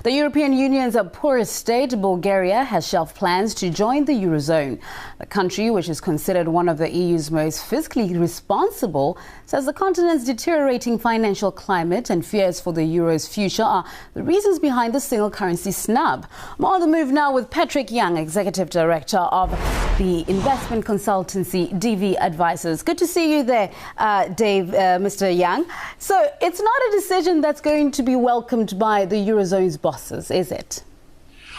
The European Union's poorest state, Bulgaria, has shelved plans to join the Eurozone. The country, which is considered one of the EU's most fiscally responsible, says the continent's deteriorating financial climate and fears for the euro's future are the reasons behind the single currency snub. More on the move now with Patrick Young, Executive Director of the investment consultancy DV Advisors. Good to see you there, Mr. Young. So it's not a decision that's going to be welcomed by the Eurozone's bosses, is it?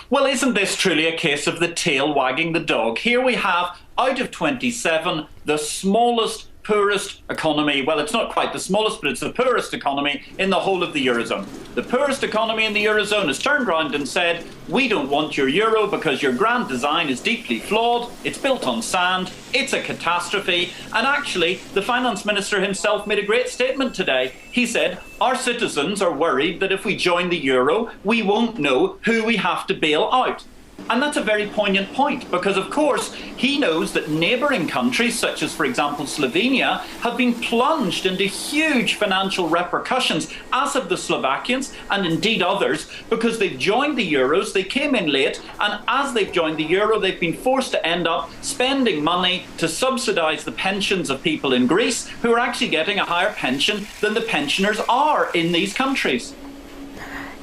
Well, isn't this truly a case of the tail wagging the dog? Here we have, out of 27, the smallest, poorest economy. Well, it's not quite the smallest, but it's the poorest economy in the whole of the Eurozone. The poorest economy in the Eurozone has turned around and said, we don't want your euro because your grand design is deeply flawed, it's built on sand, it's a catastrophe. And actually, the finance minister himself made a great statement today. He said, our citizens are worried that if we join the euro, we won't know who we have to bail out. And that's a very poignant point because, of course, he knows that neighbouring countries, such as, for example, Slovenia, have been plunged into huge financial repercussions, as have the Slovakians and indeed others, because they've joined the euros, they came in late, and as they've joined the euro, they've been forced to end up spending money to subsidise the pensions of people in Greece who are actually getting a higher pension than the pensioners are in these countries.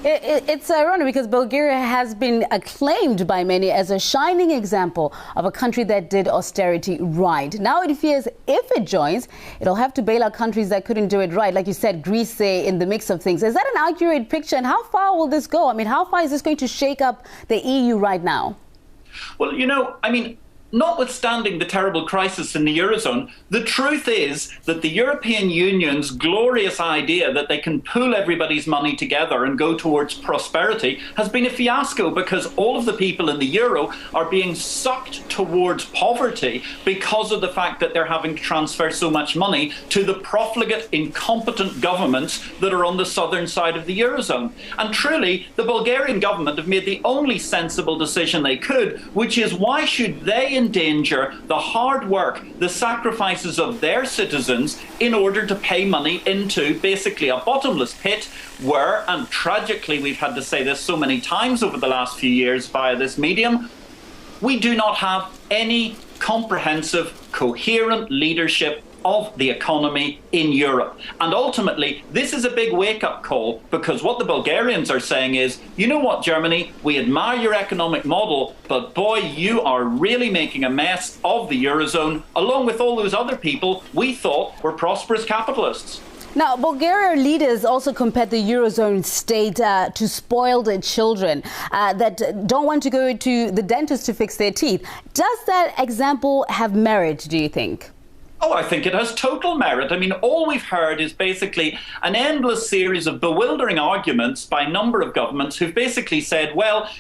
It's ironic because Bulgaria has been acclaimed by many as a shining example of a country that did austerity right. Now it fears if it joins, it'll have to bail out countries that couldn't do it right. Like you said, Greece in the mix of things. Is that an accurate picture? And how far will this go? I mean, how far is this going to shake up the EU right now? Well, notwithstanding the terrible crisis in the Eurozone, the truth is that the European Union's glorious idea that they can pool everybody's money together and go towards prosperity has been a fiasco because all of the people in the euro are being sucked towards poverty because of the fact that they're having to transfer so much money to the profligate, incompetent governments that are on the southern side of the Eurozone. And truly, the Bulgarian government have made the only sensible decision they could, which is why should they endanger the hard work, the sacrifices of their citizens in order to pay money into basically a bottomless pit where, and tragically we've had to say this so many times over the last few years via this medium, we do not have any comprehensive, coherent leadership of the economy in Europe. And ultimately, this is a big wake-up call because what the Bulgarians are saying is, you know what, Germany, we admire your economic model, but boy, you are really making a mess of the Eurozone, along with all those other people we thought were prosperous capitalists. Now, Bulgarian leaders also compared the Eurozone state to spoiled children that don't want to go to the dentist to fix their teeth. Does that example have merit, do you think? Oh, I think it has total merit. I mean, all we've heard is basically an endless series of bewildering arguments by a number of governments who've basically said, well,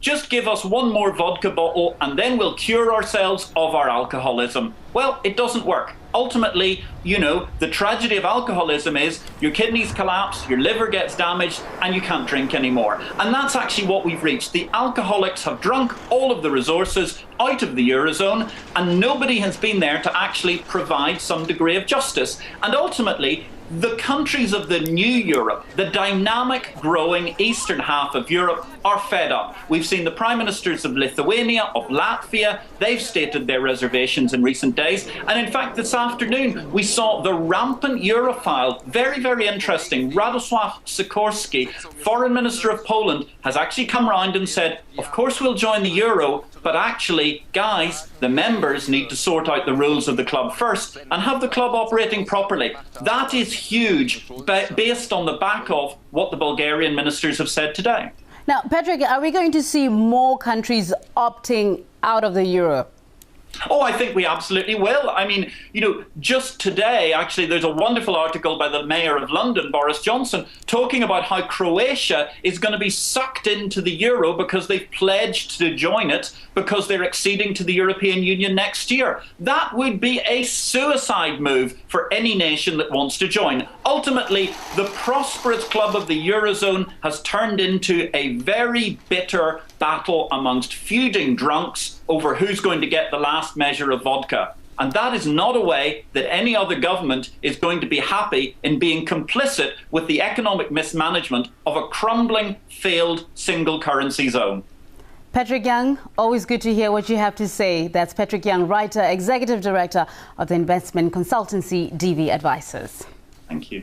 just give us one more vodka bottle and then we'll cure ourselves of our alcoholism. Well, it doesn't work. Ultimately, the tragedy of alcoholism is your kidneys collapse, your liver gets damaged, and you can't drink anymore. And that's actually what we've reached. The alcoholics have drunk all of the resources out of the Eurozone, and nobody has been there to actually provide some degree of justice. And ultimately, the countries of the new Europe, the dynamic, growing eastern half of Europe, are fed up. We've seen the prime ministers of Lithuania, of Latvia, they've stated their reservations in recent days. And in fact, this afternoon, we saw the rampant Europhile, very, very interesting, Radosław Sikorski, foreign minister of Poland, has actually come round and said, of course we'll join the euro, but actually, guys, the members need to sort out the rules of the club first and have the club operating properly. That is huge, based on the back of what the Bulgarian ministers have said today. Now, Patrick, are we going to see more countries opting out of the euro? Oh, I think we absolutely will. I mean, just today, actually, there's a wonderful article by the Mayor of London, Boris Johnson, talking about how Croatia is going to be sucked into the euro because they've pledged to join it because they're acceding to the European Union next year. That would be a suicide move for any nation that wants to join. Ultimately, the prosperous club of the Eurozone has turned into a very bitter battle amongst feuding drunks over who's going to get the last measure of vodka. And that is not a way that any other government is going to be happy in being complicit with the economic mismanagement of a crumbling, failed single currency zone. Patrick Young, always good to hear what you have to say. That's Patrick Young, writer, executive director of the investment consultancy DV Advisors. Thank you.